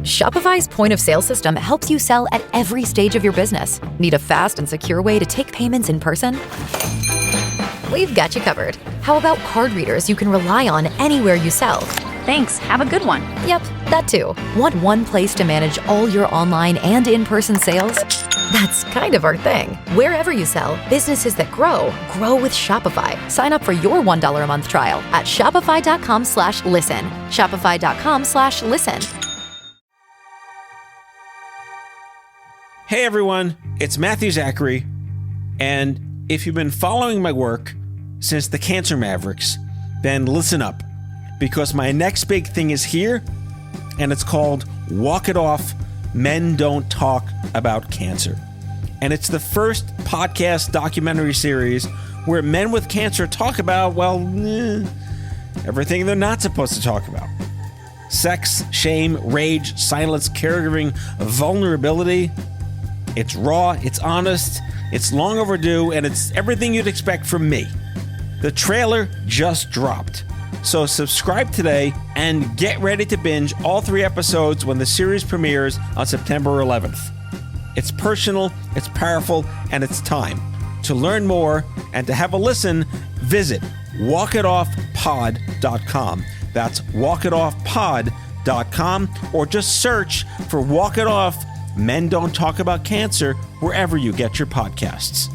Shopify's point of sale system helps you sell at every stage of your business. Need a fast and secure way to take payments in person? We've got you covered. How about card readers you can rely on anywhere you sell? Thanks. Have a good one. Yep, that too. Want one place to manage all your online and in-person sales? That's kind of our thing. Wherever you sell, businesses that grow with Shopify. Sign up for your $1 a month trial at shopify.com/listen. Shopify.com/listen. Hey everyone, it's Matthew Zachary, and if you've been following my work since the Cancer Mavericks, then listen up, because my next big thing is here, and it's called Walk It Off, Men Don't Talk About Cancer. And it's the first podcast documentary series where men with cancer talk about, everything they're not supposed to talk about. Sex, shame, rage, silence, caregiving, vulnerability. It's raw, it's honest, it's long overdue, and it's everything you'd expect from me. The trailer just dropped. So subscribe today and get ready to binge all 3 episodes when the series premieres on September 11th. It's personal, it's powerful, and it's time. To learn more and to have a listen, visit walkitoffpod.com. That's walkitoffpod.com, or just search for Walk It Off, Men Don't Talk About Cancer wherever you get your podcasts.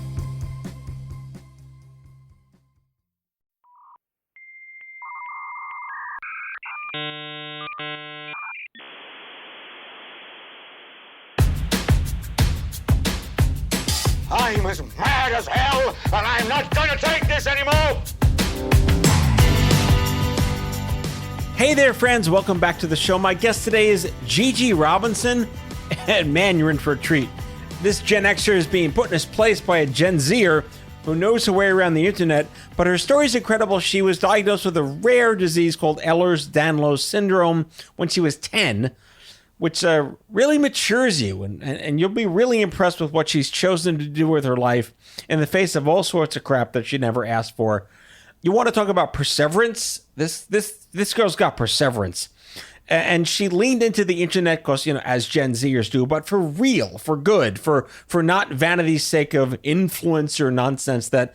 I'm as mad as hell, and I'm not going to take this anymore! Hey there, friends. Welcome back to the show. My guest today is Gigi Robinson. And man, you're in for a treat. This Gen Xer is being put in his place by a Gen Zer who knows her way around the internet, but her story is incredible. She was diagnosed with a rare disease called Ehlers-Danlos syndrome when she was 10, which really matures you, and you'll be really impressed with what she's chosen to do with her life in the face of all sorts of crap that she never asked for. You want to talk about perseverance? This girl's got perseverance. And she leaned into the internet because, as Gen Zers do, but for real, for good, for not vanity's sake of influencer nonsense that,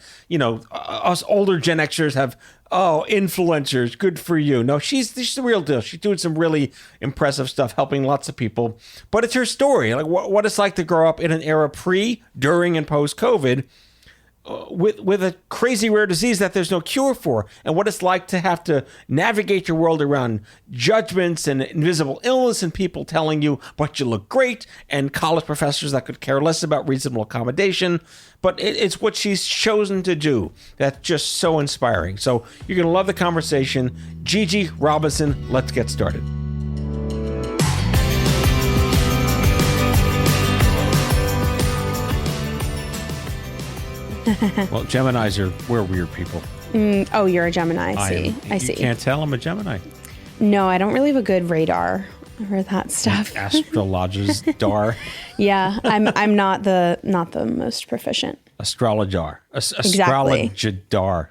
us older Gen Xers have, influencers, good for you. No, she's the real deal. She's doing some really impressive stuff, helping lots of people. But it's her story, like what it's like to grow up in an era pre, during, and post-COVID, with a crazy rare disease that there's no cure for, and what it's like to have to navigate your world around judgments and invisible illness and people telling you, but you look great, and college professors that could care less about reasonable accommodation. But it's what she's chosen to do that's just so inspiring. So you're going to love the conversation. Gigi Robinson, let's get started. Well, Geminis we're weird people. Oh, you're a Gemini. I see. You can't tell I'm a Gemini. No, I don't really have a good radar for that stuff. Astrologers dar. Yeah, I'm not the most proficient. Astrologer. Exactly. Astrologidar.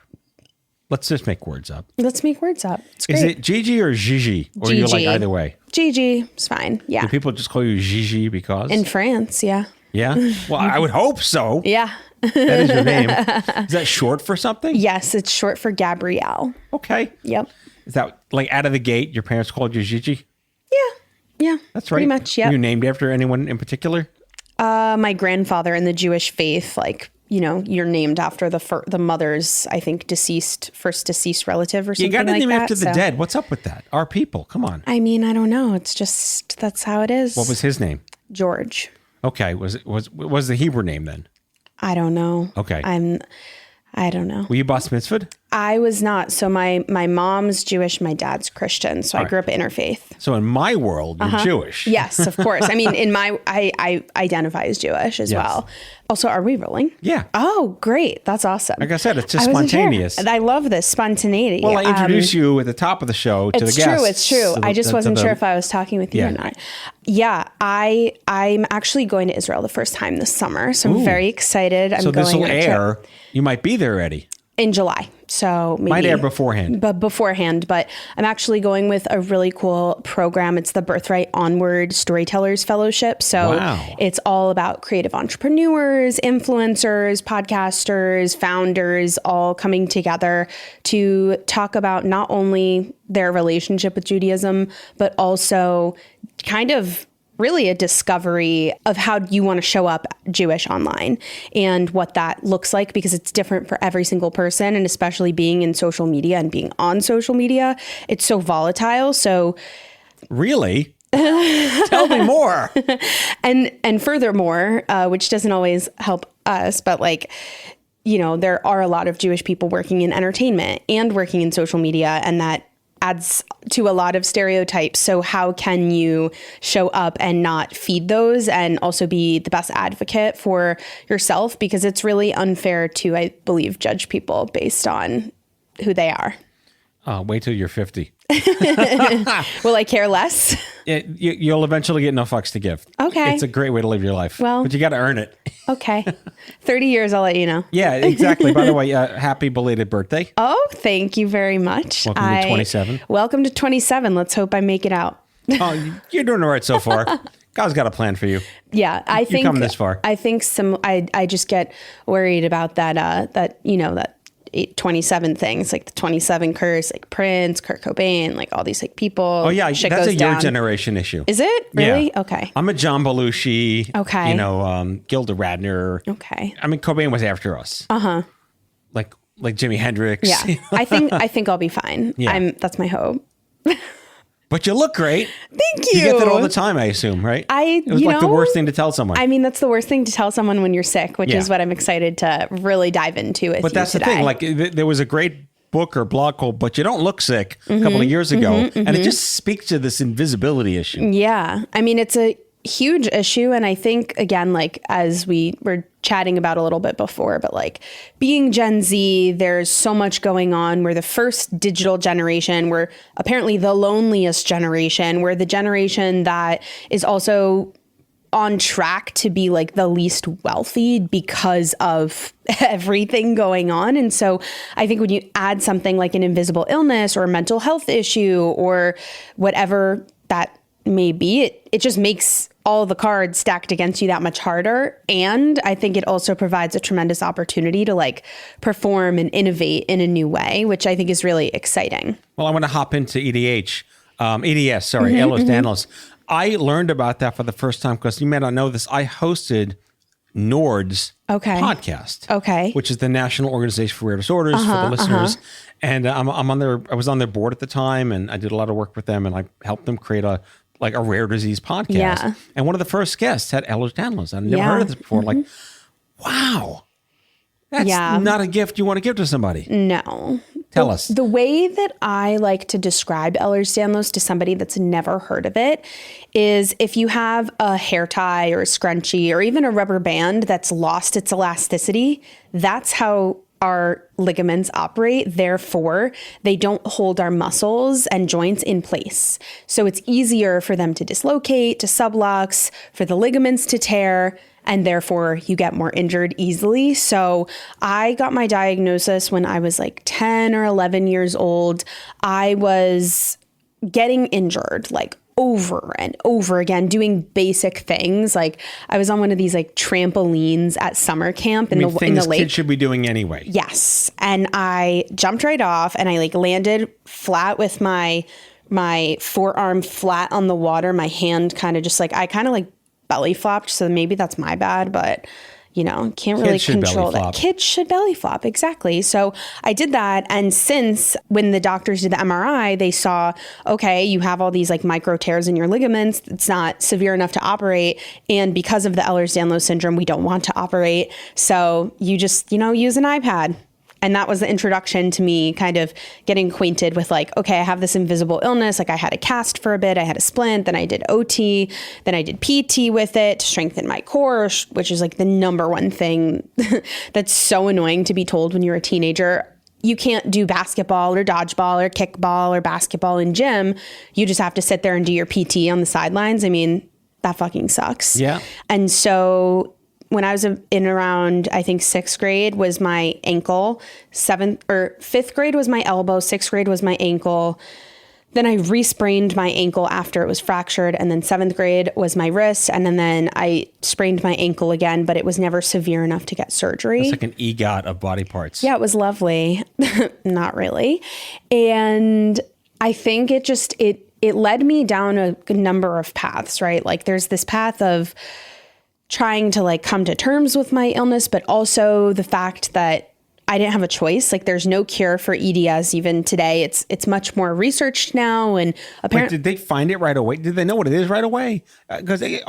Let's just make words up. Let's make words up. It's great. Is it Gigi or Gigi? Or Gigi. you like either way? Gigi. It's fine. Yeah. Do people just call you Gigi because? In France, yeah. Yeah? Well, I would hope so. Yeah. That is your name. Is that short for something? Yes, it's short for Gabrielle. Okay. Yep. Is that like out of the gate, your parents called you Gigi? Yeah. That's right. Pretty much, yeah. Were you named after anyone in particular? My grandfather in the Jewish faith, you're named after the mother's, I think, first deceased relative or something like that. You got to name after the dead. What's up with that? Our people. Come on. I mean, I don't know. It's just, that's how it is. What was his name? George. Okay. Was the Hebrew name then? I don't know. Okay. I don't know. Were you bar mitzvahed? I was not. So my mom's Jewish, my dad's Christian. So I grew up interfaith. So in my world, you're Jewish. Yes, of course. I mean, I identify as Jewish as well. Also, are we rolling? Yeah. Oh, great. That's awesome. Like I said, it's just spontaneous. And I love this spontaneity. Well, I introduced you at the top of the show to the guests. It's true. I just wasn't sure if I was talking with you or not. Yeah, I'm actually going to Israel the first time this summer. So I'm very excited. So this will air. You might be there, Eddie. In July. So maybe might air beforehand. But I'm actually going with a really cool program. It's the Birthright Onward Storytellers Fellowship. So It's all about creative entrepreneurs, influencers, podcasters, founders, all coming together to talk about not only their relationship with Judaism, but also kind of really a discovery of how you want to show up Jewish online and what that looks like, because it's different for every single person. And especially being in social media and being on social media, it's so volatile. So really? Tell me more. And furthermore, which doesn't always help us, but like, there are a lot of Jewish people working in entertainment and working in social media, and that adds to a lot of stereotypes. So how can you show up and not feed those and also be the best advocate for yourself? Because it's really unfair to, I believe, judge people based on who they are. Wait till you're 50. Will I care less? You'll eventually get no fucks to give. Okay. It's a great way to live your life. Well, but you got to earn it. Okay. 30 years, I'll let you know. Yeah, exactly. By the way, happy belated birthday. Oh, thank you very much. Welcome to 27. Welcome to 27. Let's hope I make it out. Oh, you're doing all right so far. God's got a plan for you. Yeah, I think you've come this far. I think I just get worried about that 27 things, like the 27 curse, like Prince, Kurt Cobain, like all these like people. Oh yeah, shit that's goes a down. your generation issue. Is it really? Yeah. Okay. I'm a John Belushi. Okay. Gilda Radner. Okay. I mean, Cobain was after us. Like Jimi Hendrix. Yeah. I think I'll be fine. Yeah. That's my hope. But you look great. Thank you. You get that all the time, I assume, right? It was like the worst thing to tell someone. I mean, that's the worst thing to tell someone when you're sick, which is what I'm excited to really dive into with But that's today. the thing. Like, there was a great book or blog called "But You Don't Look Sick" a couple of years ago, and it just speaks to this invisibility issue. Yeah. I mean, it's a huge issue. And I think, again, like as we were chatting about a little bit before, but like being Gen Z, there's so much going on. We're the first digital generation. We're apparently the loneliest generation. We're the generation that is also on track to be like the least wealthy because of everything going on. And so I think when you add something like an invisible illness or a mental health issue or whatever that may be, it just makes all the cards stacked against you that much harder. And I think it also provides a tremendous opportunity to like perform and innovate in a new way, which I think is really exciting. Well, I want to hop into EDS, Ehlers-Danlos. I learned about that for the first time because you may not know this. I hosted NORD's podcast, which is the National Organization for Rare Disorders for the listeners. And I was on their board at the time, and I did a lot of work with them, and I helped them create a rare disease podcast. Yeah. And one of the first guests had Ehlers-Danlos. I'd never heard of this before. Like, wow, that's not a gift you want to give to somebody. No. Tell us. The way that I like to describe Ehlers-Danlos to somebody that's never heard of it is if you have a hair tie or a scrunchie or even a rubber band that's lost its elasticity, that's how our ligaments operate. Therefore, they don't hold our muscles and joints in place. So it's easier for them to dislocate, to sublux, for the ligaments to tear, and therefore you get more injured easily. So I got my diagnosis when I was like 10 or 11 years old. I was getting injured like over and over again, doing basic things. Like I was on one of these like trampolines at summer camp in the lake. Kids should be doing anyway. Yes. And I jumped right off and I like landed flat with my forearm flat on the water. My hand kind of just like, I kind of like belly flopped. So maybe that's my bad, but can't really control that. Kids should belly flop. Exactly. So I did that. And since when the doctors did the MRI, they saw, okay, you have all these like micro tears in your ligaments. It's not severe enough to operate. And because of the Ehlers-Danlos syndrome, we don't want to operate. So you just, use an iPad. And that was the introduction to me kind of getting acquainted with like, okay, I have this invisible illness. Like I had a cast for a bit, I had a splint, then I did OT, then I did PT with it to strengthen my core, which is like the number one thing that's so annoying to be told when you're a teenager. You can't do basketball or dodgeball or kickball or basketball in gym. You just have to sit there and do your PT on the sidelines. I mean, that fucking sucks. Yeah. And so when I was in around, I think 6th grade was my ankle, 5th grade was my elbow, 6th grade was my ankle. Then I re-sprained my ankle after it was fractured. And then 7th grade was my wrist. And then I sprained my ankle again, but it was never severe enough to get surgery. It's like an EGOT of body parts. Yeah, it was lovely. Not really. And I think it led me down a number of paths, right? Like there's this path of trying to like come to terms with my illness, but also the fact that I didn't have a choice. Like there's no cure for EDS even today. It's much more researched now. And apparently, did they find it right away? Did they know what it is right away? Because it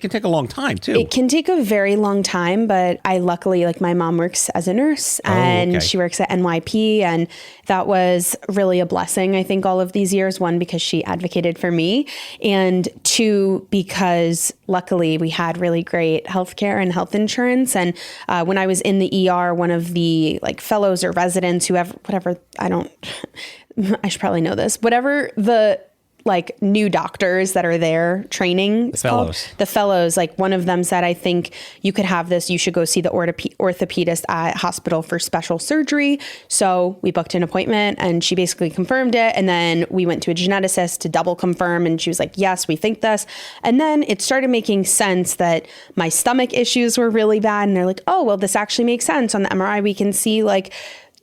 can take a long time too. It can take a very long time, but I luckily, like my mom works as a nurse and she works at NYP, and that was really a blessing. I think all of these years, 1, because she advocated for me, and 2, because luckily we had really great healthcare and health insurance. And when I was in the ER, one of the like fellows or residents, whatever, I should probably know this, whatever the like new doctors that are there training. The fellows, like one of them said, I think you could have this. You should go see the orthopedist at hospital for special surgery. So we booked an appointment and she basically confirmed it. And then we went to a geneticist to double confirm. And she was like, yes, we think this. And then it started making sense that my stomach issues were really bad. And they're like, oh, well, this actually makes sense. On the MRI, we can see like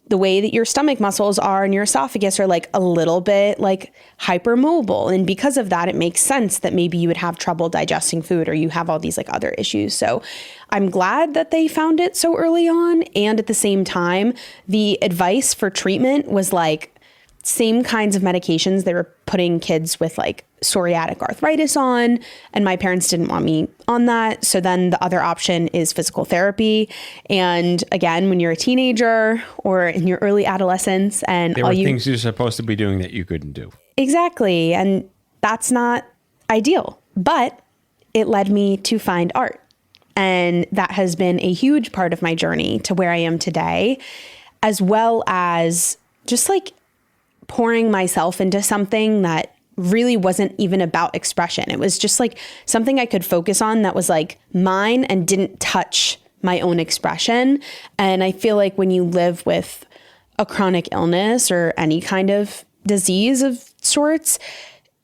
the way that your stomach muscles are and your esophagus are like a little bit like hypermobile. And because of that, it makes sense that maybe you would have trouble digesting food or you have all these like other issues. So I'm glad that they found it so early on. And at the same time, the advice for treatment was like same kinds of medications they were putting kids with like psoriatic arthritis on, and my parents didn't want me on that. So then the other option is physical therapy. And again, when you're a teenager or in your early adolescence, and there were things you're supposed to be doing that you couldn't do. Exactly. And that's not ideal, but it led me to find art. And that has been a huge part of my journey to where I am today, as well as just like pouring myself into something that really wasn't even about expression. It was just like something I could focus on that was like mine and didn't touch my own expression. And I feel like when you live with a chronic illness or any kind of disease of sorts,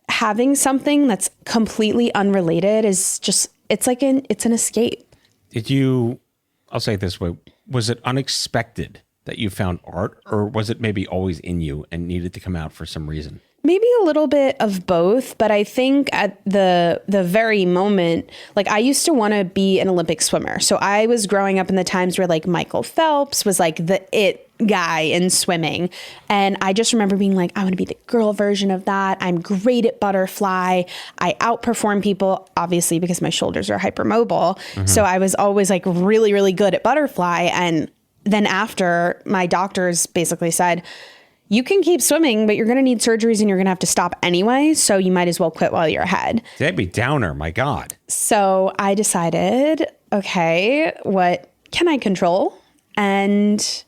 having something that's completely unrelated is just, it's an escape. I'll say it this way, was it unexpected that you found art, or was it maybe always in you and needed to come out for some reason? Maybe a little bit of both, but I think at the very moment, like I used to want to be an Olympic swimmer. So I was growing up in the times where like Michael Phelps was like the it guy in swimming. And I just remember being like, I want to be the girl version of that. I'm great at butterfly. I outperform people, obviously, because my shoulders are hypermobile. Mm-hmm. So I was always like really, really good at butterfly. And then after, my doctors basically said, you can keep swimming, but you're going to need surgeries and you're going to have to stop anyway. So you might as well quit while you're ahead. That'd be downer. My God. So I decided, okay, what can I control? And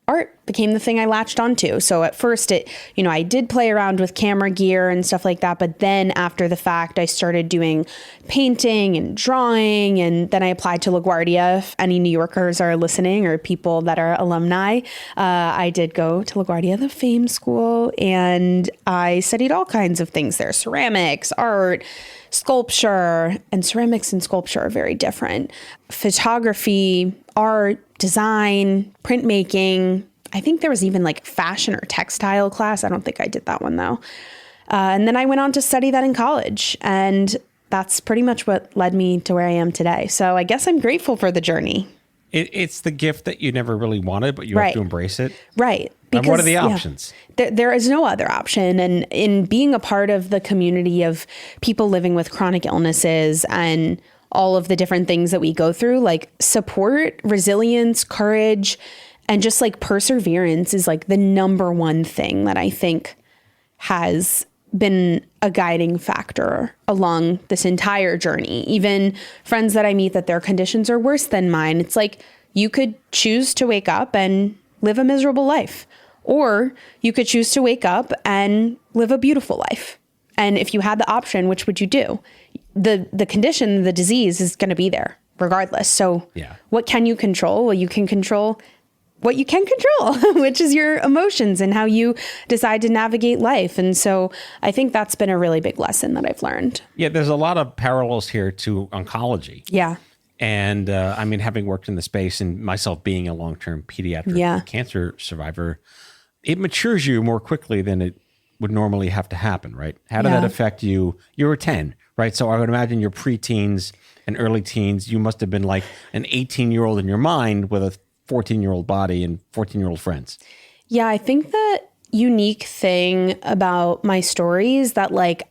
art became the thing I latched onto. So at first I did play around with camera gear and stuff like that. But then after the fact, I started doing painting and drawing. And then I applied to LaGuardia. If any New Yorkers are listening or people that are alumni, I did go to LaGuardia, the fame school, and I studied all kinds of things there: ceramics, art, sculpture. And ceramics and sculpture are very different. Photography, art, design, printmaking. I think there was even like fashion or textile class. I don't think I did that one though. And then I went on to study that in college, and that's pretty much what led me to where I am today. So I guess I'm grateful for the journey. It's the gift that you never really wanted, but you have to embrace it. Right. Because, and what are the options? There is no other option. And in being a part of the community of people living with chronic illnesses and all of the different things that we go through, like support, resilience, courage, and just like perseverance is like the number one thing that I think has been a guiding factor along this entire journey. Even friends that I meet that their conditions are worse than mine, it's like you could choose to wake up and live a miserable life, or you could choose to wake up and live a beautiful life. And if you had the option, which would you do? The condition, the disease is going to be there. regardless. So Yeah. what can you control? Well, you can control what you can control, which is your emotions and how you decide to navigate life. And so I think that's been a really big lesson that I've learned. Yeah, there's a lot of parallels here to oncology. Yeah. And I mean, having worked in the space and myself being a long-term pediatric cancer survivor, it matures you more quickly than it would normally have to happen, right? How did that affect you? You were 10, right? So I would imagine your preteens and early teens, you must have been like an 18-year-old in your mind with a 14-year-old body and 14-year-old friends. Yeah, I think the unique thing about my story is that like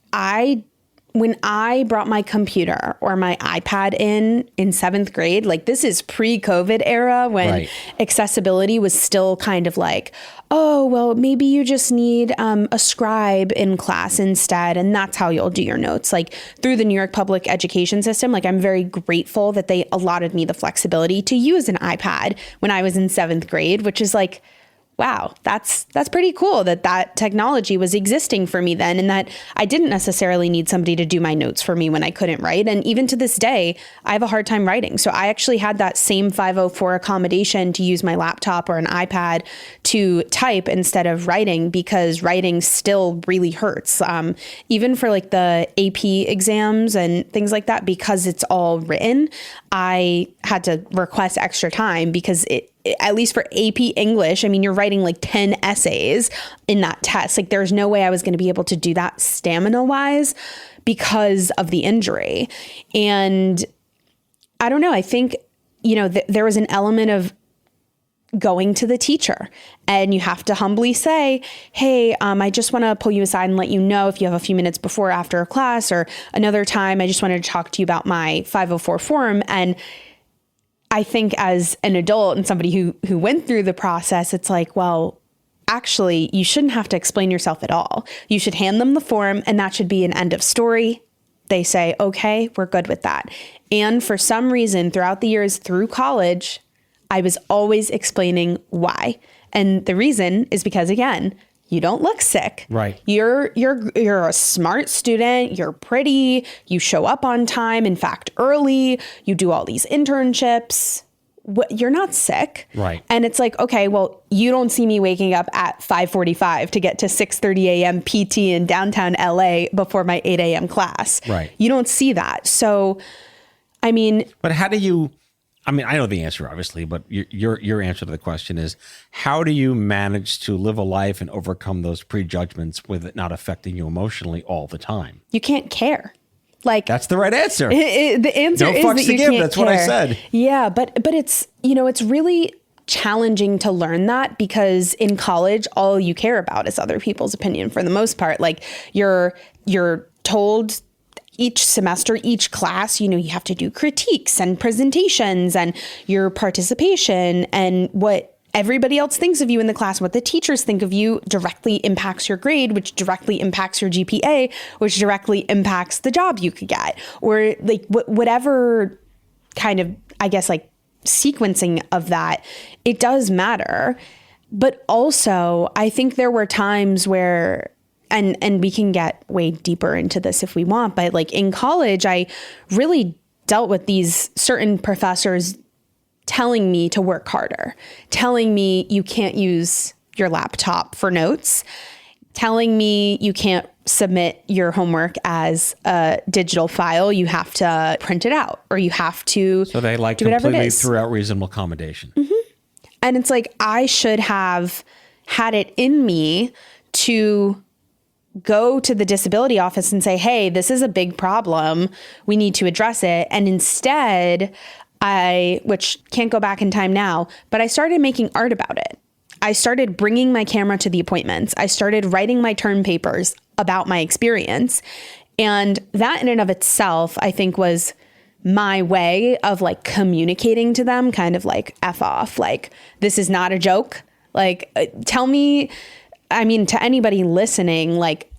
when I brought my computer or my iPad in 7th grade, like this is pre-COVID era when accessibility was still kind of like, oh, well, maybe you just need a scribe in class instead. And that's how you'll do your notes. Like through the New York public education system, like I'm very grateful that they allotted me the flexibility to use an iPad when I was in 7th grade, which is like, wow, that's pretty cool that technology was existing for me then, and that I didn't necessarily need somebody to do my notes for me when I couldn't write. And even to this day, I have a hard time writing. So I actually had that same 504 accommodation to use my laptop or an iPad to type instead of writing, because writing still really hurts. Even for like the AP exams and things like that, because it's all written, I had to request extra time because at least for AP English, I mean, you're writing like 10 essays in that test. Like there's no way I was going to be able to do that stamina wise because of the injury. And I don't know, I think, there was an element of going to the teacher and you have to humbly say, hey, I just want to pull you aside and let you know if you have a few minutes before or after a class, or another time, I just wanted to talk to you about my 504 form. And I think as an adult and somebody who went through the process, it's like, well, actually, you shouldn't have to explain yourself at all. You should hand them the form and that should be an end of story. They say, okay, we're good with that. And for some reason, throughout the years through college, I was always explaining why. And the reason is because, again, you don't look sick. Right. You're a smart student. You're pretty. You show up on time. In fact, early. You do all these internships. You're not sick. Right. And it's like, okay, well, you don't see me waking up at 5:45 to get to 6:30 a.m. PT in downtown LA before my 8 a.m. class. Right. You don't see that. So, I mean, but how do you? I mean, I know the answer, obviously, but your answer to the question is, how do you manage to live a life and overcome those prejudgments with it not affecting you emotionally all the time? You can't care. Like that's the right answer. The answer is that you can't care. That's what I said. Yeah, but it's, it's really challenging to learn that, because in college, all you care about is other people's opinion for the most part. Like you're told each semester, each class, you have to do critiques and presentations and your participation, and what everybody else thinks of you in the class, what the teachers think of you directly impacts your grade, which directly impacts your GPA, which directly impacts the job you could get, or like whatever kind of, I guess, like sequencing of that, it does matter. But also, I think there were times where, and we can get way deeper into this if we want, but like in college, I really dealt with these certain professors telling me to work harder, telling me you can't use your laptop for notes, telling me you can't submit your homework as a digital file, you have to print it out, or you have to So they like completely threw out reasonable accommodation. Mm-hmm. And it's like, I should have had it in me to go to the disability office and say, hey, this is a big problem. We need to address it. And instead, which can't go back in time now, but I started making art about it. I started bringing my camera to the appointments. I started writing my term papers about my experience. And that in and of itself, I think, was my way of like communicating to them, kind of like F off, like, this is not a joke. Like, tell me, I mean, to anybody listening, like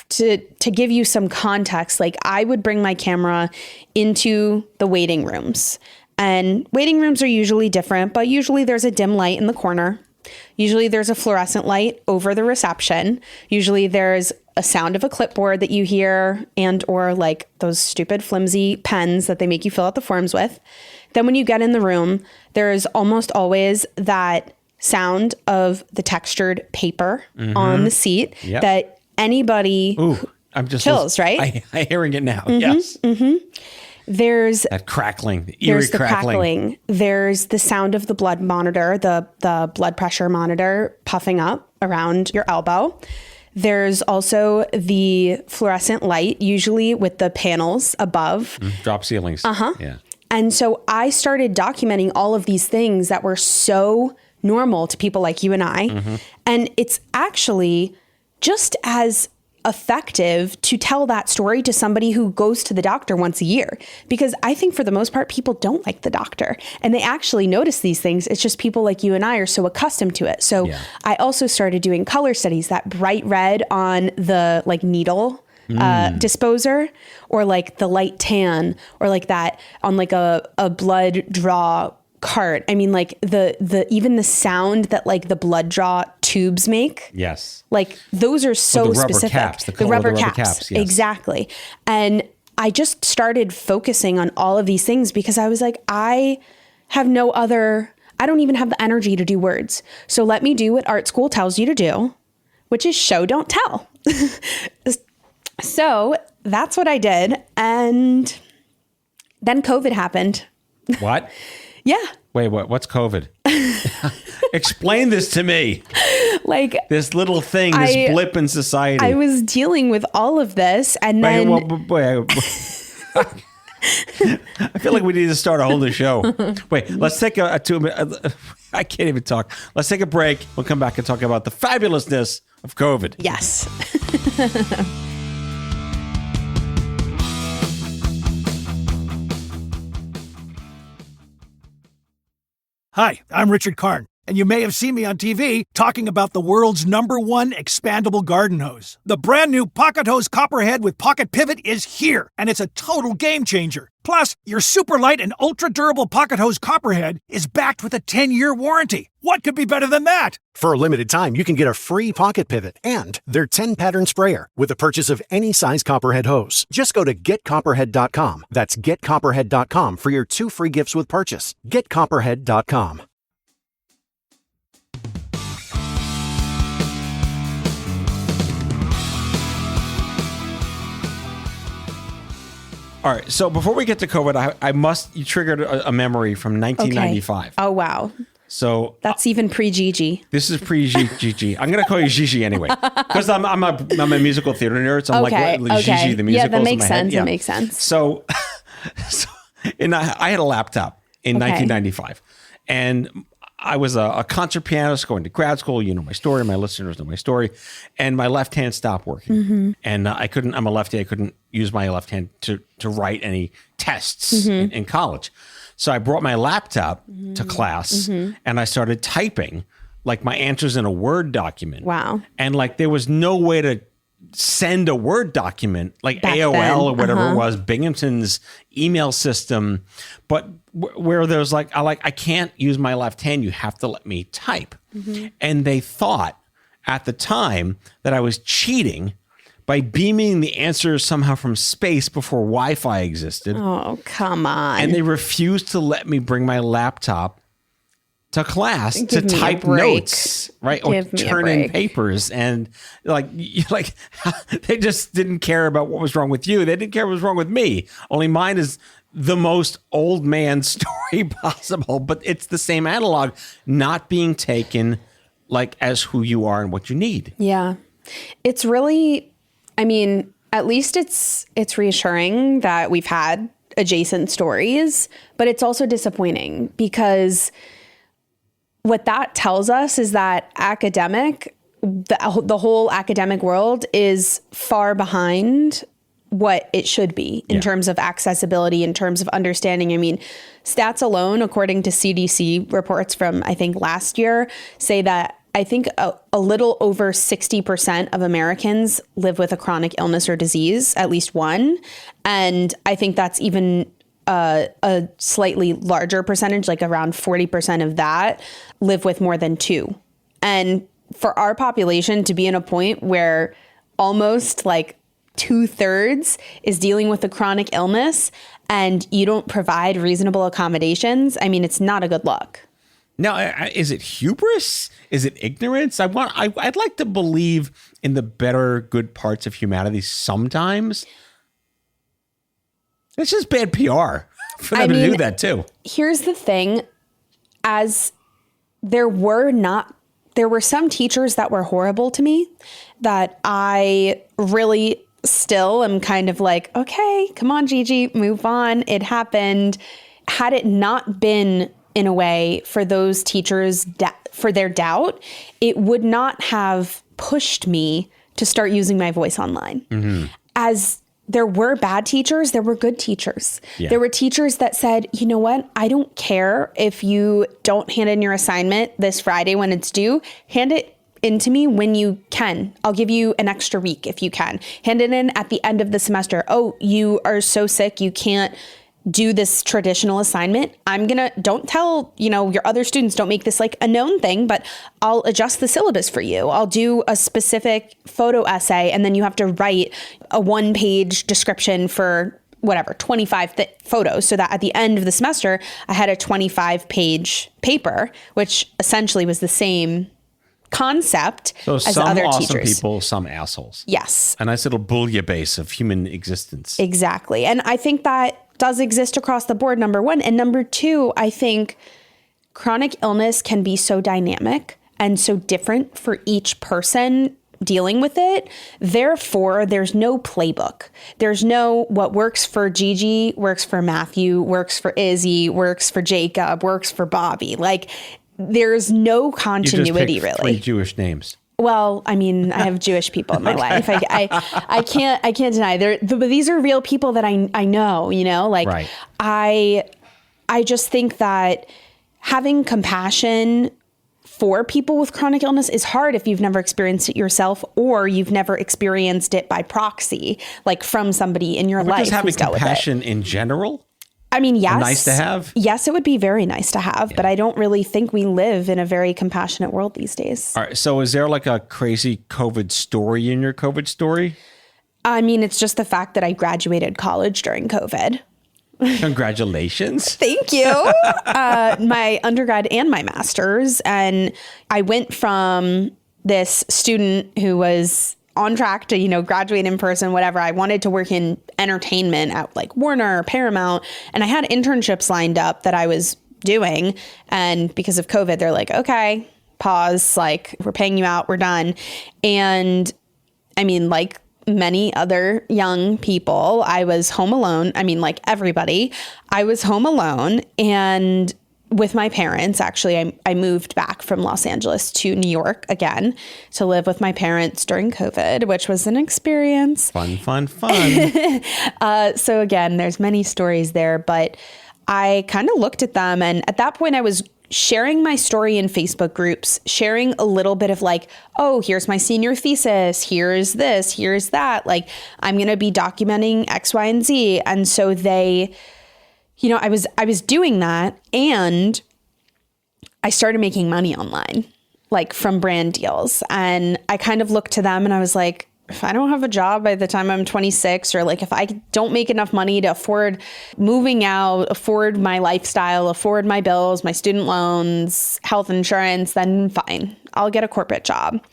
to give you some context, like I would bring my camera into the waiting rooms, and waiting rooms are usually different, but usually there's a dim light in the corner. Usually there's a fluorescent light over the reception. Usually there's a sound of a clipboard that you hear and or like those stupid flimsy pens that they make you fill out the forms with. Then when you get in the room, there's almost always that sound of the textured paper on the seat that anybody I'm just chills, right? I'm hearing it now. Yes. There's That crackling, the eerie there's the crackling. There's the sound of the blood monitor, the blood pressure monitor puffing up around your elbow. There's also the fluorescent light, usually with the panels above. Drop ceilings. Yeah. And so I started documenting all of these things that were so normal to people like you and I. And it's actually just as effective to tell that story to somebody who goes to the doctor once a year, because I think for the most part, people don't like the doctor and they actually notice these things. It's just people like you and I are so accustomed to it. So I also started doing color studies, that bright red on the like needle disposer, or like the light tan, or like that on like a blood draw cart. I mean, like the even the sound that like the blood draw tubes make. Yes. Like those are so the rubber specific. Caps, the rubber caps. Yes. Exactly. And I just started focusing on all of these things because I was like, I don't even have the energy to do words. So let me do what art school tells you to do, which is show, don't tell. So that's what I did. And then COVID happened. What? Yeah. Wait, what's COVID? Explain this to me. Like this little thing, this blip in society. I was dealing with all of this and then... I feel like we need to start a whole new show. Wait, let's take a 2 minute... I can't even talk. Let's take a break. We'll come back and talk about the fabulousness of COVID. Yes. Hi, I'm Richard Karn, and you may have seen me on TV talking about the world's #1 expandable garden hose. The brand new Pocket Hose Copperhead with Pocket Pivot is here, and it's a total game changer. Plus, your super light and ultra durable Pocket Hose Copperhead is backed with a 10-year warranty. What could be better than that? For a limited time, you can get a free Pocket Pivot and their 10-pattern sprayer with the purchase of any size Copperhead hose. Just go to getcopperhead.com. That's getcopperhead.com for your 2 free gifts with purchase. Getcopperhead.com. All right. So before we get to COVID, you triggered a memory from 1995. Okay. Oh, wow. So that's even pre-Gigi. This is pre-Gigi. I'm going to call you Gigi anyway, because I'm a musical theater nerd. So I'm like Gigi the musical. Yeah, that makes sense. Yeah. That makes sense. So and I had a laptop in 1995, and I was a concert pianist going to grad school. You know my story. My listeners know my story. And my left hand stopped working. And I'm a lefty. I couldn't use my left hand to write any tests in college. So I brought my laptop to class and I started typing like my answers in a Word document. Wow. And like there was no way to send a Word document like Back AOL then. or whatever it was, Binghamton's email system. But where there's like, I can't use my left hand. You have to let me type. And they thought at the time that I was cheating by beaming the answers somehow from space before Wi-Fi existed. Oh, come on. And they refused to let me bring my laptop to class to type notes, right? Or turn in papers. And they just didn't care about what was wrong with you. They didn't care what was wrong with me. Only mine is the most old man story possible, but it's the same analog, not being taken like as who you are and what you need. Yeah. It's really, I mean, at least it's reassuring that we've had adjacent stories, but it's also disappointing because what that tells us is that the whole academic world is far behind what it should be in terms of accessibility, in terms of understanding. I mean, stats alone, according to CDC reports from, I think, last year, say that I think a little over 60% of Americans live with a chronic illness or disease, at least one. And I think that's even a slightly larger percentage, like around 40% of that live with more than 2. And for our population to be in a point where almost like 2/3 is dealing with a chronic illness and you don't provide reasonable accommodations, I mean, it's not a good look. Now, is it hubris? Is it ignorance? I'd like to believe in the better, good parts of humanity sometimes. It's just bad PR for them to do that too. Here's the thing. As there were some teachers that were horrible to me that I really still am kind of like, okay, come on, Gigi, move on. It happened. Had it not been in a way for those teachers for their doubt, it would not have pushed me to start using my voice online. Mm-hmm. As there were bad teachers, there were good teachers. Yeah. There were teachers that said, you know what? I don't care if you don't hand in your assignment this Friday when it's due. Hand it in to me when you can. I'll give you an extra week if you can. Hand it in at the end of the semester. Oh, you are so sick, you can't do this traditional assignment. Don't tell, your other students, don't make this like a known thing, but I'll adjust the syllabus for you. I'll do a specific photo essay, and then you have to write a 1-page description for whatever, 25 photos, so that at the end of the semester, I had a 25-page paper, which essentially was the same concept as other teachers. Some awesome people, some assholes. Yes. A nice little bouillabaisse of human existence. Exactly. And I think that does exist across the board, number one. And number two, I think chronic illness can be so dynamic and so different for each person dealing with it. Therefore, there's no playbook. There's no what works for Gigi, works for Matthew, works for Izzy, works for Jacob, works for Bobby. Like, there's no continuity, you just picked really. 3 Jewish names. Well, I mean, I have Jewish people in my life. I can't deny but these are real people that I know, like right. I just think that having compassion for people with chronic illness is hard if you've never experienced it yourself, or you've never experienced it by proxy, like from somebody in your life. Just having compassion in general. I mean, yes. Nice to have? Yes, it would be very nice to have, but I don't really think we live in a very compassionate world these days. All right. So is there like a crazy COVID story in your COVID story? I mean, it's just the fact that I graduated college during COVID. Congratulations. Thank you. My undergrad and my master's. And I went from this student who was on track to, graduate in person, whatever. I wanted to work in entertainment at like Warner, Paramount, and I had internships lined up that I was doing. And because of COVID, they're like, okay, pause, like we're paying you out, we're done. And I mean, like many other young people, I was home alone. I mean, like everybody, I was home alone and with my parents. Actually, I moved back from Los Angeles to New York again to live with my parents during COVID, which was an experience. Fun. So again, there's many stories there, but I kind of looked at them. And at that point, I was sharing my story in Facebook groups, sharing a little bit of like, oh, here's my senior thesis. Here's this, here's that. Like, I'm going to be documenting X, Y, and Z. And so they... I was doing that, and I started making money online, like from brand deals. And I kind of looked to them and I was like, if I don't have a job by the time I'm 26, or like if I don't make enough money to afford moving out, afford my lifestyle, afford my bills, my student loans, health insurance, then fine, I'll get a corporate job.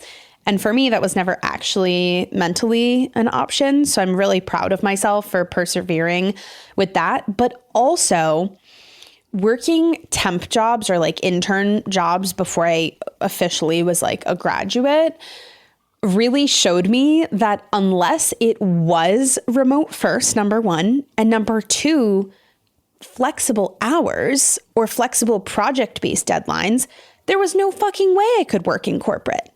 And for me, that was never actually mentally an option. So I'm really proud of myself for persevering with that. But also working temp jobs or like intern jobs before I officially was like a graduate really showed me that unless it was remote first, number one, and number two, flexible hours or flexible project-based deadlines, there was no fucking way I could work in corporate.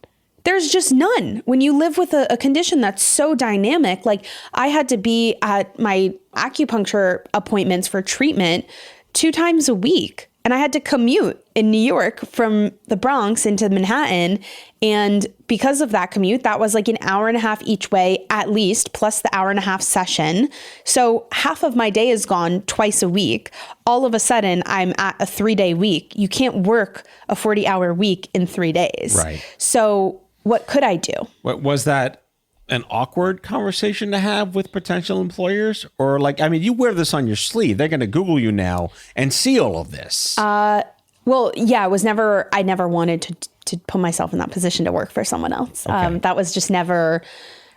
There's just none. When you live with a condition that's so dynamic, like I had to be at my acupuncture appointments for treatment 2 times a week. And I had to commute in New York from the Bronx into Manhattan. And because of that commute, that was like an hour and a half each way, at least, plus the hour and a half session. So half of my day is gone twice a week. All of a sudden, I'm at a 3-day week. You can't work a 40-hour week in 3 days. Right. So what could I do? What was that an awkward conversation to have with potential employers? Or like, I mean, you wear this on your sleeve. They're going to Google you now and see all of this. Well, yeah, I never wanted to put myself in that position to work for someone else. Okay. That was just never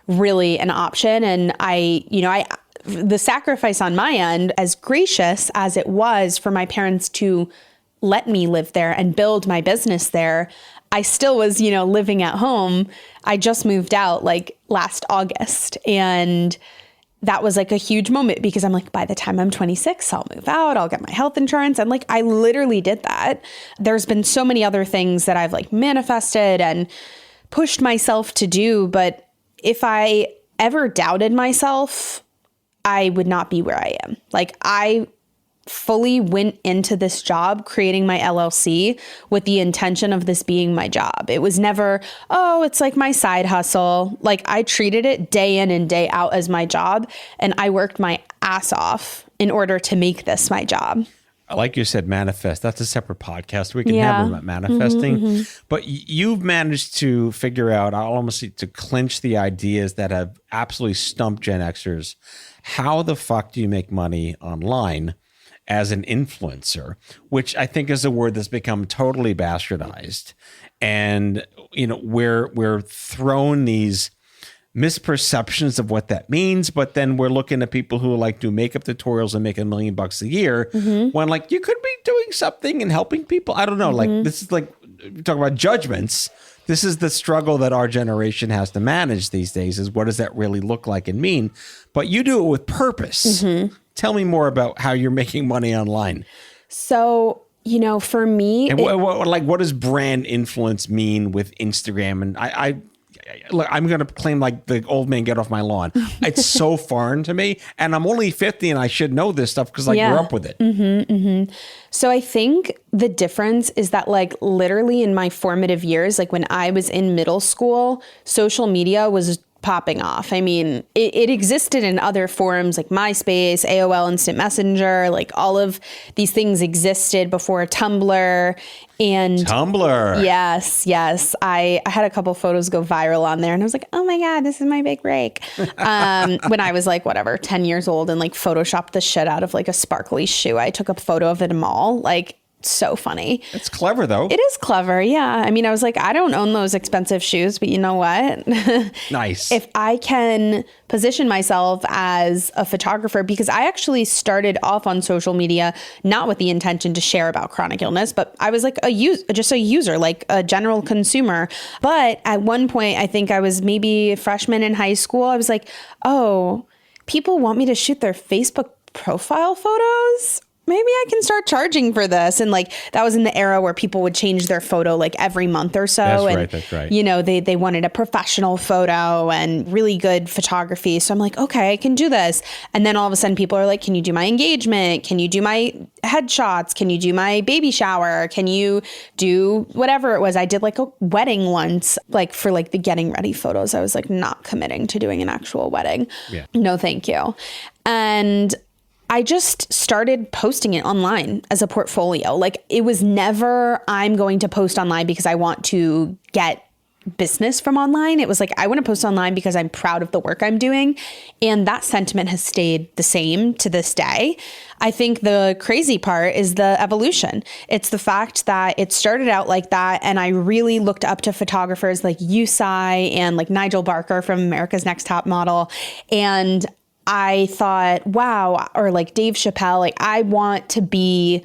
really an option. And the sacrifice on my end, as gracious as it was for my parents to let me live there and build my business there, I still was, living at home. I just moved out like last August, and that was like a huge moment because I'm like, by the time I'm 26, I'll move out, I'll get my health insurance. And like, I literally did that. There's been so many other things that I've like manifested and pushed myself to do. But if I ever doubted myself, I would not be where I am. Like, I fully went into this job creating my LLC with the intention of this being my job. It was never, oh, it's like my side hustle. Like, I treated it day in and day out as my job, and I worked my ass off in order to make this my job. Like you said, manifest. That's a separate podcast. We can have about manifesting. But you've managed to figure out, I'll almost say, to clinch the ideas that have absolutely stumped Gen Xers. How the fuck do you make money online as an influencer, which I think is a word that's become totally bastardized. And, we're thrown these misperceptions of what that means, but then we're looking at people who like do makeup tutorials and make $1 million a year when like you could be doing something and helping people. I don't know. Like, this is like, talk about judgments. This is the struggle that our generation has to manage these days, is what does that really look like and mean? But you do it with purpose. Tell me more about how you're making money online. So, for me, and what does brand influence mean with Instagram? And look, I'm going to claim like the old man get off my lawn. It's so foreign to me, and I'm only 50 and I should know this stuff because I grew up with it. So I think the difference is that like literally in my formative years, like when I was in middle school, social media was popping off. I mean, it existed in other forums like MySpace, AOL Instant Messenger, like all of these things existed before Tumblr. And Tumblr. Yes. I had a couple photos go viral on there, and I was like, oh my God, this is my big break. When I was like, 10 years old, and like photoshopped the shit out of like a sparkly shoe. I took a photo of it at a mall. Like, so funny. It's clever though. It is clever. Yeah. I mean, I was like, I don't own those expensive shoes, but you know what? Nice. If I can position myself as a photographer, because I actually started off on social media, not with the intention to share about chronic illness, but I was like just a user, like a general consumer. But at one point, I think I was maybe a freshman in high school. I was like, oh, people want me to shoot their Facebook profile photos? Maybe I can start charging for this. And like, that was in the era where people would change their photo like every month or so. That's right. They wanted a professional photo and really good photography. So I'm like, okay, I can do this. And then all of a sudden people are like, can you do my engagement? Can you do my headshots? Can you do my baby shower? Can you do whatever it was? I did like a wedding once, like for like the getting ready photos. I was like not committing to doing an actual wedding. Yeah. No, thank you. And I just started posting it online as a portfolio. Like, it was never, I'm going to post online because I want to get business from online. It was like, I want to post online because I'm proud of the work I'm doing. And that sentiment has stayed the same to this day. I think the crazy part is the evolution. It's the fact that it started out like that. And I really looked up to photographers like Yusai and like Nigel Barker from America's Next Top Model. And I thought, wow, or like Dave Chappelle, like I want to be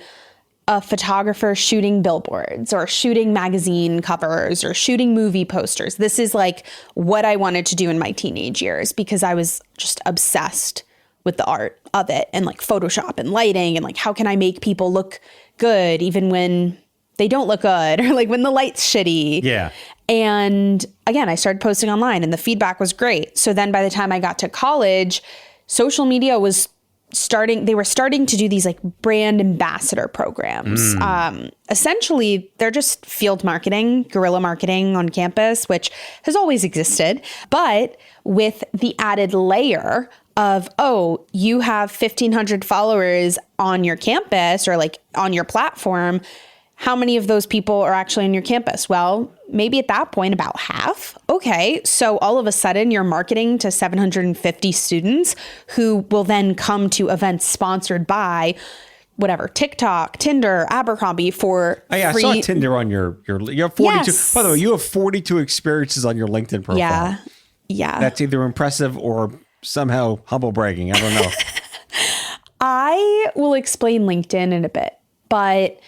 a photographer shooting billboards or shooting magazine covers or shooting movie posters. This is like what I wanted to do in my teenage years because I was just obsessed with the art of it and like Photoshop and lighting and like how can I make people look good even when they don't look good or like when the light's shitty. Yeah. And again, I started posting online and the feedback was great. So then by the time I got to college, social media was they were starting to do these like brand ambassador programs. Essentially, they're just field marketing, guerrilla marketing on campus, which has always existed, but with the added layer of, oh, you have 1,500 followers on your campus or like on your platform. How many of those people are actually on your campus? Well, maybe at that point, about half. Okay. So all of a sudden you're marketing to 750 students who will then come to events sponsored by whatever, TikTok, Tinder, Abercrombie for free. I saw Tinder on your you have 42. Yes. By the way, you have 42 experiences on your LinkedIn profile. Yeah. Yeah. That's either impressive or somehow humble bragging. I don't know. I will explain LinkedIn in a bit, but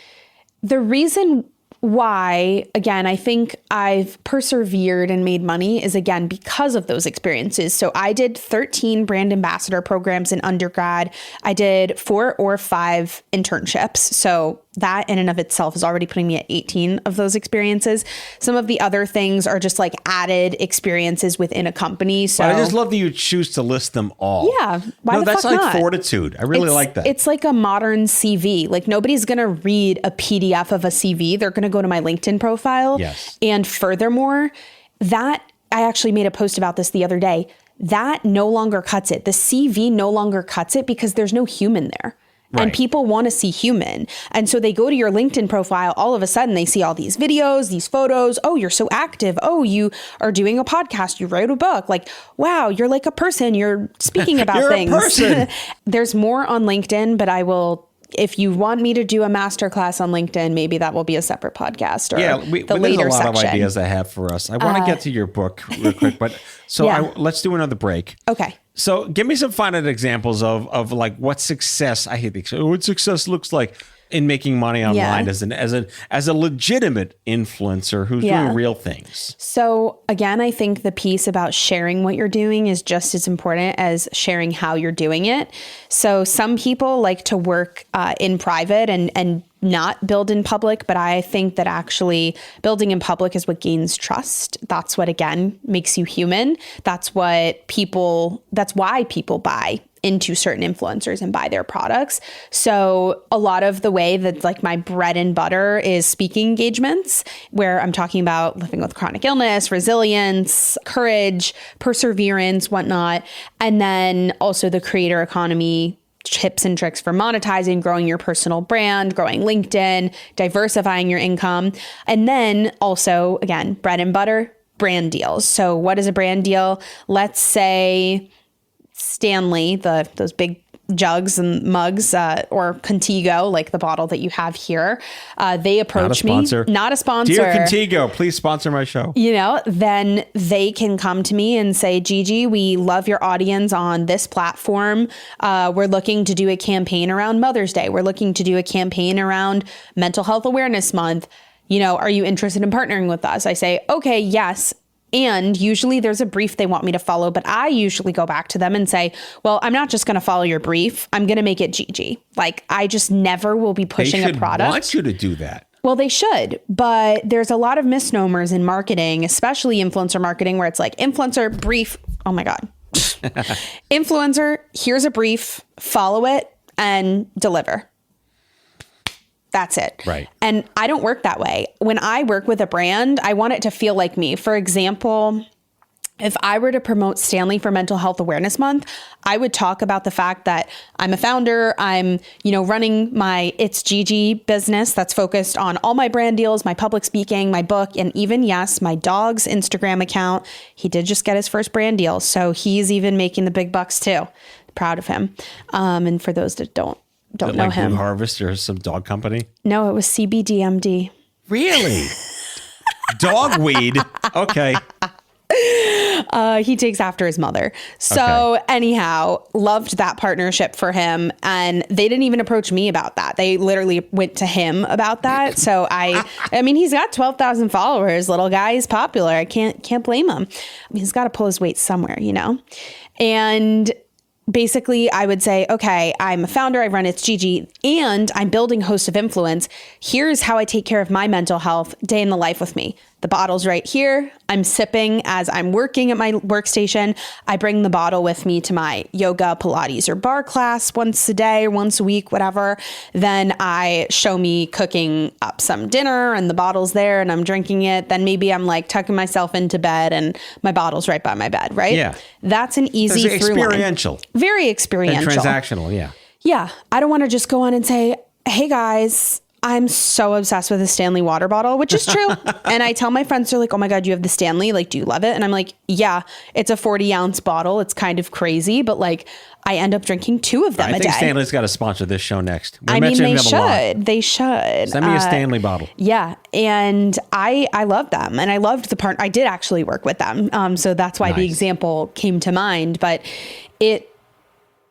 the reason why, again, I think I've persevered and made money is, again, because of those experiences. So I did 13 brand ambassador programs in undergrad. I did 4 or 5 internships. So that in and of itself is already putting me at 18 of those experiences. Some of the other things are just like added experiences within a company. So but I just love that you choose to list them all. Yeah. Why the that's fuck like not? fortitude. I really like that. It's like a modern CV. Like nobody's going to read a PDF of a CV. They're going to go to my LinkedIn profile. Yes. And furthermore, that I actually made a post about this the other day. That no longer cuts it. The CV no longer cuts it because there's no human there. Right. And people want to see human. And so they go to your LinkedIn profile. All of a sudden, they see all these videos, these photos. Oh, you're so active. Oh, you are doing a podcast. You wrote a book. Like, wow, you're like a person. You're speaking about you're things. A person. There's more on LinkedIn, but I will. If you want me to do a masterclass on LinkedIn, maybe that will be a separate podcast or the later there's a lot section. of ideas I have for us. I want to get to your book real quick, but let's do another break. Okay. So give me some finite examples of like what success, I hate what success looks like in making money online as a legitimate influencer who's doing real things. So again, I think the piece about sharing what you're doing is just as important as sharing how you're doing it. So some people like to work in private and not build in public, but I think that actually building in public is what gains trust. That's what, again, makes you human. That's why people buy into certain influencers and buy their products. So a lot of the way that like my bread and butter is speaking engagements, where I'm talking about living with chronic illness, resilience, courage, perseverance, whatnot. And then also the creator economy, tips and tricks for monetizing, growing your personal brand, growing LinkedIn, diversifying your income. And then also, again, bread and butter, brand deals. So what is a brand deal? Let's say Stanley, those big jugs and mugs, or Contigo, like the bottle that you have here, they approach me. Not a sponsor. Dear Contigo, please sponsor my show. Then they can come to me and say, Gigi, we love your audience on this platform. We're looking to do a campaign around Mother's Day. We're looking to do a campaign around Mental Health Awareness Month. Are you interested in partnering with us? I say, okay, yes. And usually there's a brief they want me to follow, but I usually go back to them and say, well, I'm not just going to follow your brief. I'm going to make it Gigi. Like, I just never will be pushing a product. They want you to do that. Well, they should, but there's a lot of misnomers in marketing, especially influencer marketing, where it's like influencer brief. Oh my God. Influencer, here's a brief, follow it and deliver. That's it. Right. And I don't work that way. When I work with a brand, I want it to feel like me. For example, if I were to promote Stanley for Mental Health Awareness Month, I would talk about the fact that I'm a founder. I'm, running my It's Gigi business that's focused on all my brand deals, my public speaking, my book, and even, yes, my dog's Instagram account. He did just get his first brand deal. So he's even making the big bucks too. Proud of him. And for those that don't know like him. Blue Harvest or some dog company? No, it was CBDMD. Really? Dog weed? Okay. He takes after his mother. So anyhow, loved that partnership for him. And they didn't even approach me about that. They literally went to him about that. So I mean, he's got 12,000 followers, little guy. He's popular. I can't blame him. He's got to pull his weight somewhere, And basically, I would say, okay, I'm a founder, I run It's Gigi, and I'm building Host of Influence. Here's how I take care of my mental health, day in the life with me. The bottle's right here. I'm sipping as I'm working at my workstation. I bring the bottle with me to my yoga, Pilates, or bar class once a day or once a week, whatever. Then I show me cooking up some dinner and the bottle's there and I'm drinking it. Then maybe I'm like tucking myself into bed and my bottle's right by my bed, right? Yeah. That's an easy through line. Experiential. Very experiential. And transactional, yeah. Yeah. I don't want to just go on and say, hey guys, I'm so obsessed with a Stanley water bottle, which is true. And I tell my friends, they're like, oh my God, you have the Stanley. Like, do you love it? And I'm like, yeah, it's a 40-ounce bottle. It's kind of crazy, but like I end up drinking 2 of them a day. I think Stanley's got to sponsor this show next. I mean, they should. They should. Send me a Stanley bottle. Yeah. And I love them. And I loved the part. I did actually work with them. So that's why the example came to mind. But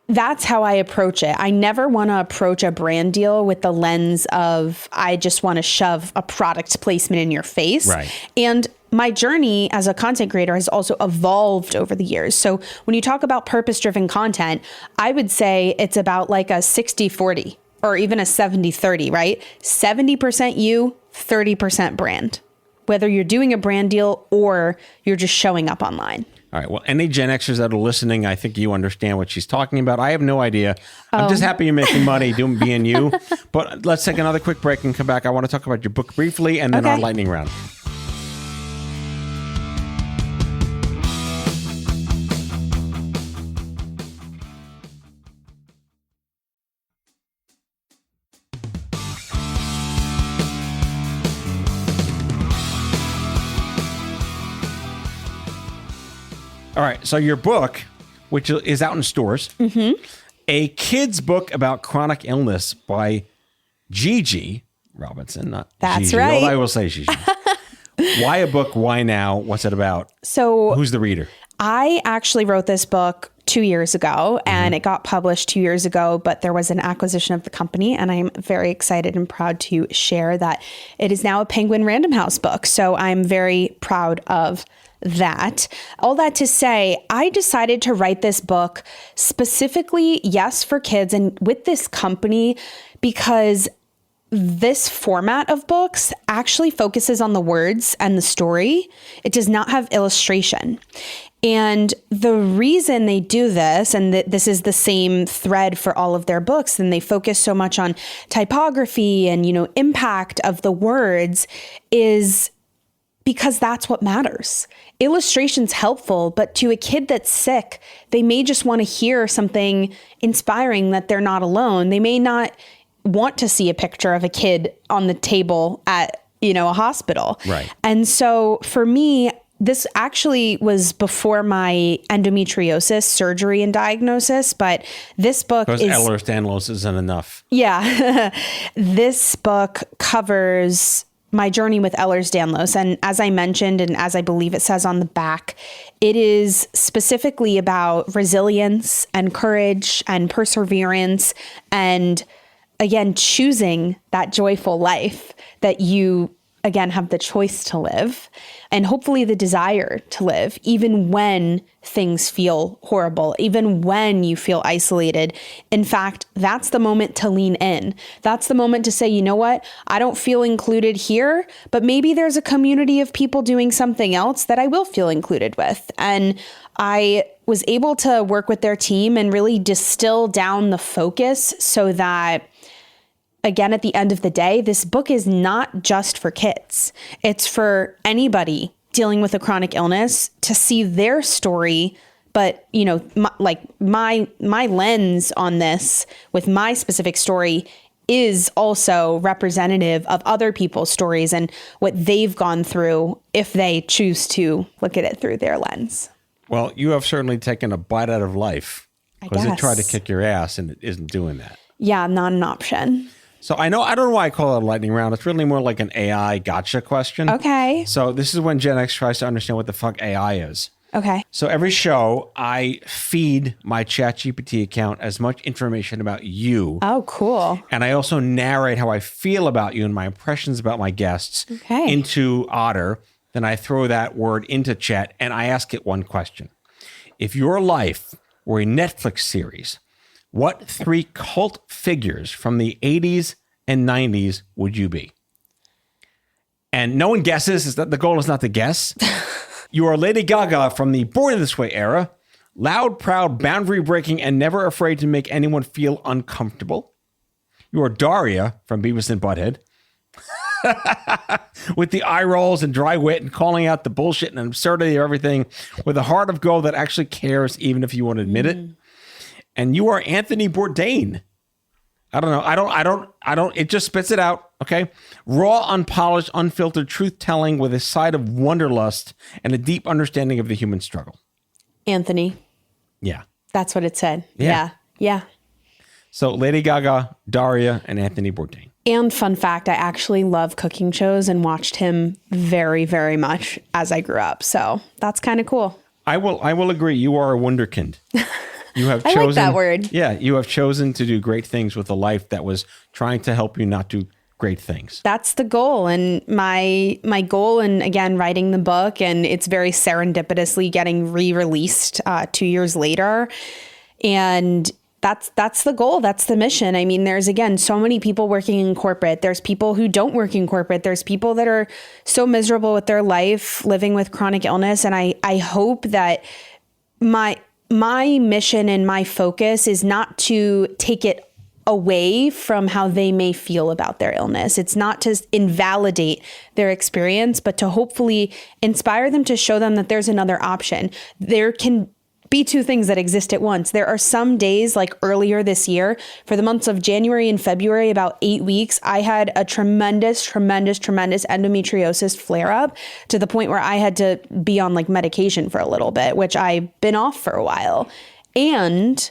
that's how I approach it. I never want to approach a brand deal with the lens of, I just want to shove a product placement in your face. Right. And my journey as a content creator has also evolved over the years. So when you talk about purpose-driven content, I would say it's about like a 60-40 or even a 70-30, right? 70% you, 30% brand, whether you're doing a brand deal or you're just showing up online. All right. Well, any Gen Xers that are listening, I think you understand what she's talking about. I have no idea. I'm just happy you're making money being you. But let's take another quick break and come back. I want to talk about your book briefly and then our lightning round. All right, so your book, which is out in stores, a kid's book about chronic illness by Gigi Robinson, not That's Gigi. right. Although I will say Gigi. Why a book? Why now? What's it about? So who's the reader? I actually wrote this book 2 years ago and it got published 2 years ago, but there was an acquisition of the company and I'm very excited and proud to share that it is now a Penguin Random House book. So I'm very proud of that. All that to say, I decided to write this book specifically, yes, for kids and with this company because this format of books actually focuses on the words and the story. It does not have illustration. And the reason they do this, and this is the same thread for all of their books, and they focus so much on typography and, impact of the words is because that's what matters. Illustration's helpful, but to a kid that's sick, they may just want to hear something inspiring that they're not alone. They may not want to see a picture of a kid on the table at, a hospital. Right. And so for me, this actually was before my endometriosis surgery and diagnosis, but this book because Ehlers-Danlos isn't enough. Yeah. This book covers my journey with Ehlers-Danlos. And as I mentioned, and as I believe it says on the back, it is specifically about resilience and courage and perseverance and, again, choosing that joyful life that you, again, have the choice to live and hopefully the desire to live, even when things feel horrible, even when you feel isolated. In fact, that's the moment to lean in. That's the moment to say, you know what? I don't feel included here, but maybe there's a community of people doing something else that I will feel included with. And I was able to work with their team and really distill down the focus so that, again, at the end of the day, this book is not just for kids. It's for anybody dealing with a chronic illness to see their story. But, my lens on this with my specific story is also representative of other people's stories and what they've gone through if they choose to look at it through their lens. Well, you have certainly taken a bite out of life because it tried to kick your ass and it isn't doing that. Yeah, not an option. So I don't know why I call it a lightning round. It's really more like an AI gotcha question. Okay. So this is when Gen X tries to understand what the fuck AI is. Okay. So every show, I feed my ChatGPT account as much information about you. Oh, cool. And I also narrate how I feel about you and my impressions about my guests into Otter. Then I throw that word into Chat and I ask it one question. If your life were a Netflix series, what 3 cult figures from the 80s and 90s would you be? And no one guesses. Is that the goal is not to guess. You are Lady Gaga from the Born This Way era, loud, proud, boundary-breaking, and never afraid to make anyone feel uncomfortable. You are Daria from Beavis and Butthead, with the eye rolls and dry wit and calling out the bullshit and absurdity of everything, with a heart of gold that actually cares even if you won't admit it. And you are Anthony Bourdain I don't know. I don't. It just spits it out. Okay. Raw, unpolished, unfiltered truth telling with a side of wanderlust and a deep understanding of the human struggle. Anthony. Yeah. That's what it said. Yeah. Yeah. So Lady Gaga, Daria, and Anthony Bourdain. And fun fact, I actually love cooking shows and watched him very, very much as I grew up. So that's kind of cool. I will agree. You are a wunderkind. You have chosen, I like that word. Yeah, you have chosen to do great things with a life that was trying to help you not do great things. That's the goal. And my goal, and again, writing the book, and it's very serendipitously getting re-released 2 years later. And that's the goal. That's the mission. I mean, there's, again, so many people working in corporate. There's people who don't work in corporate. There's people that are so miserable with their life living with chronic illness. And I hope that my mission and my focus is not to take it away from how they may feel about their illness. It's not to invalidate their experience, but to hopefully inspire them, to show them that there's another option. There can be two things that exist at once. There are some days, like earlier this year, for the months of January and February, about 8 weeks, I had a tremendous endometriosis flare up to the point where I had to be on like medication for a little bit, which I've been off for a while. And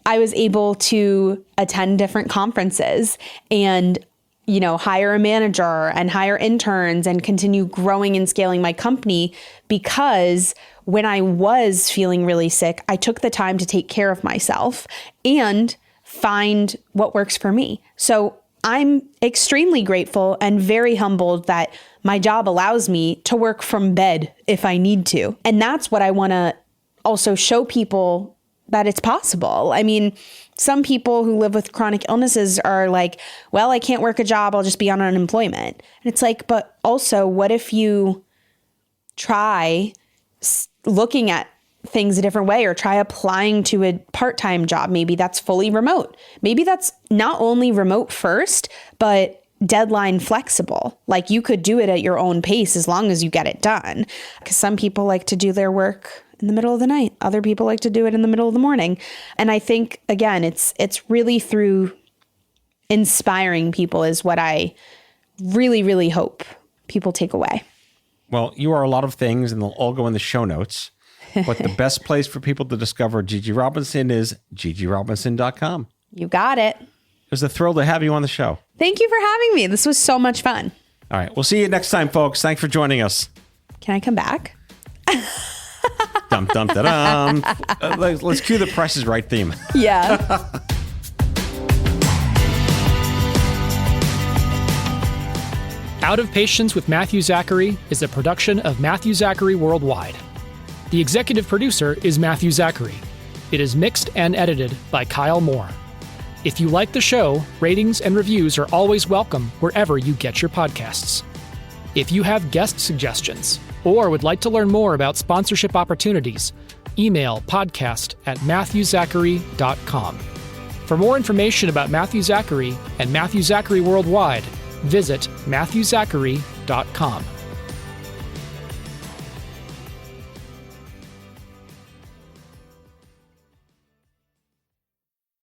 I was able to attend different conferences and, you know, hire a manager and hire interns and continue growing and scaling my company, because when I was feeling really sick, I took the time to take care of myself and find what works for me. So I'm extremely grateful and very humbled that my job allows me to work from bed if I need to. And that's what I want to also show people, that it's possible. I mean, some people who live with chronic illnesses are like, well, I can't work a job, I'll just be on unemployment. And it's like, but also, what if you try looking at things a different way, or try applying to a part-time job? Maybe that's fully remote. Maybe that's not only remote first, but deadline flexible. Like, you could do it at your own pace as long as you get it done. Because some people like to do their work in the middle of the night. Other people like to do it in the middle of the morning. And I think, again, it's really through inspiring people is what I really, really hope people take away. Well, you are a lot of things, and they'll all go in the show notes. But the best place for people to discover Gigi Robinson is gigirobinson.com. You got it. It was a thrill to have you on the show. Thank you for having me. This was so much fun. All right. We'll see you next time, folks. Thanks for joining us. Can I come back? Dum, dum, da, dum. Let's cue the Price is Right theme. Yeah. Out of Patience with Matthew Zachary is a production of Matthew Zachary Worldwide. The executive producer is Matthew Zachary. It is mixed and edited by Kyle Moore. If you like the show, ratings and reviews are always welcome wherever you get your podcasts. If you have guest suggestions or would like to learn more about sponsorship opportunities, email podcast@matthewzachary.com. For more information about Matthew Zachary and Matthew Zachary Worldwide, visit matthewzachary.com.